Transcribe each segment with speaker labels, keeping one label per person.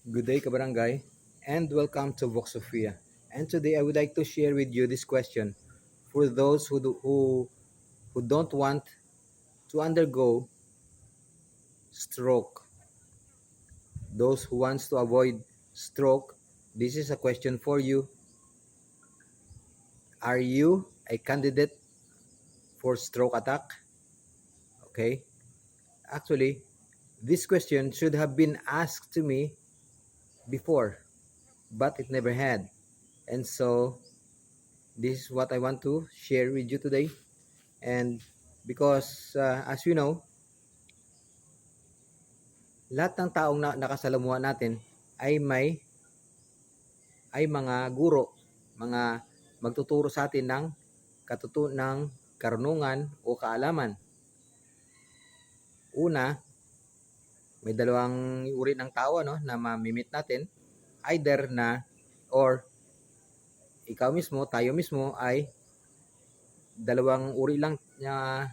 Speaker 1: Good day, Kabarangay, and welcome to Vox Sofia. And today I would like to share with you this question for those who don't want to undergo stroke. Those who wants to avoid stroke, this is a question for you. Are you a candidate for stroke attack? Okay. Actually, this question should have been asked to me before, but it never had. And so this is what I want to share with you today. And because as you know, lahat ng taong nakasalamuha natin ay ay mga guro, mga magtuturo sa atin ng ng karunungan o kaalaman. Una, may dalawang uri ng tao na mamimit natin, either na or ikaw mismo, tayo mismo ay dalawang uri lang na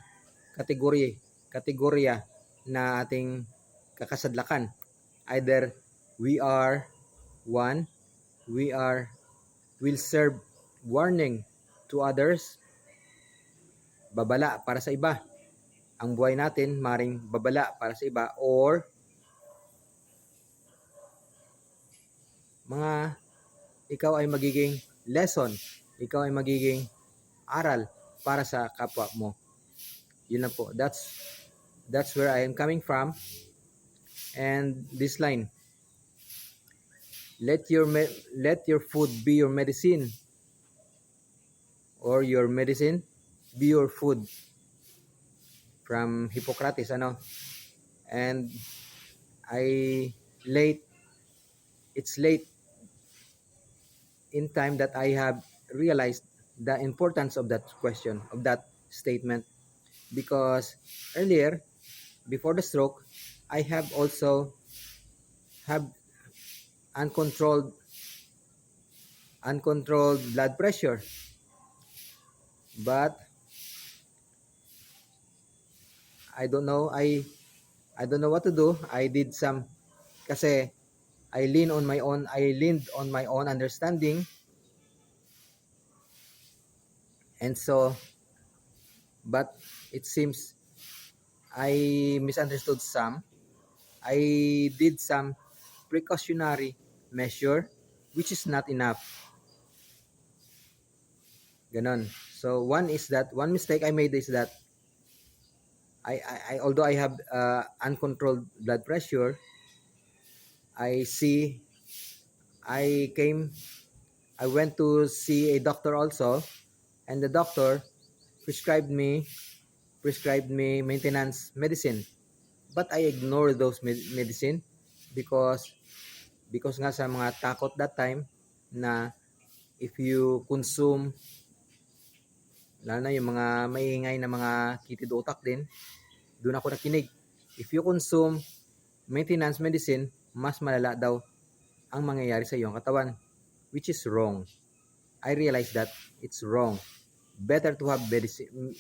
Speaker 1: kategorya na ating kakasadlakan. Either we are one, will serve warning to others, babala para sa iba. Ang buhay natin maring babala para sa iba, or ikaw ay magiging lesson, ikaw ay magiging aral para sa kapwa mo. Yun lang po. That's where I am coming from. And this line, let your food be your medicine, or your medicine be your food, from Hippocrates. And it's late in time that I have realized the importance of that question, of that statement, because earlier, before the stroke, I have also have uncontrolled blood pressure, but I don't know what to do. Kasi I leaned on my own understanding, and so, but it seems I misunderstood some. I did some precautionary measure, which is not enough. Ganon. So one mistake I made is that I although I have uncontrolled blood pressure, I see I came I went to see a doctor also, and the doctor prescribed me maintenance medicine, but I ignored those medicine because nga sa mga takot that time na if you consume, lalo na yung mga maingay na mga kitid utak din, doon ako nakinig. If you consume maintenance medicine, mas malala daw ang mangyayari sa iyong katawan, which is wrong. I realized that it's wrong. Better to have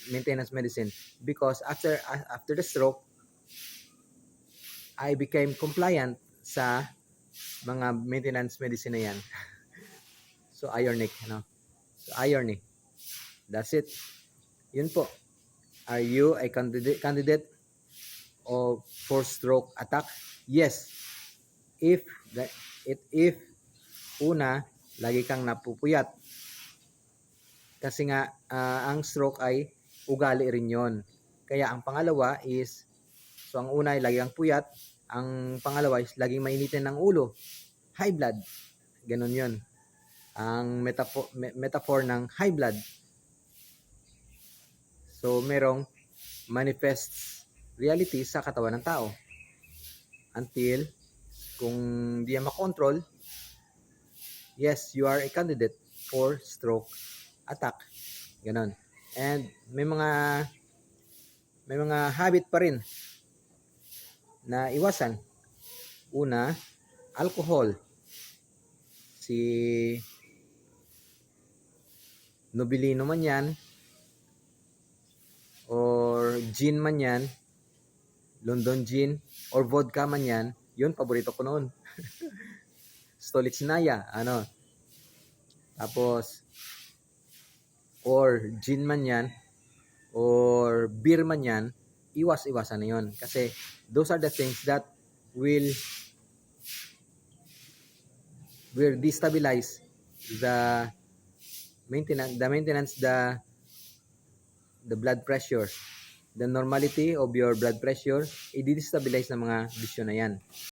Speaker 1: maintenance medicine, because after the stroke, I became compliant sa mga maintenance medicine na yan. So ironic, So irony. That's it. Yun po. Are you a candidate for stroke attack? Yes. If una, lagi kang napupuyat. Kasi nga ang stroke ay ugali rin 'yon. Kaya ang pangalawa is, so ang una ay lagi kang puyat, ang pangalawa is laging mainitin ng ulo. High blood. Ganun 'yon. Ang metaphor ng high blood. So merong manifest reality sa katawan ng tao. Until kung di yan makontrol, yes, you are a candidate for stroke attack. Ganon. And may mga habit pa rin na iwasan. Una, alcohol. Si Nobilino man yan, or gin man yan, London gin, or vodka man yan, yun, paborito ko noon. Stolichnaya, ano. Tapos, or gin man yan, or beer man yan, iwas-iwasan na yun. Kasi those are the things that will destabilize the maintenance, the blood pressure, the normality of your blood pressure, i-destabilize ng mga bisyo na yan.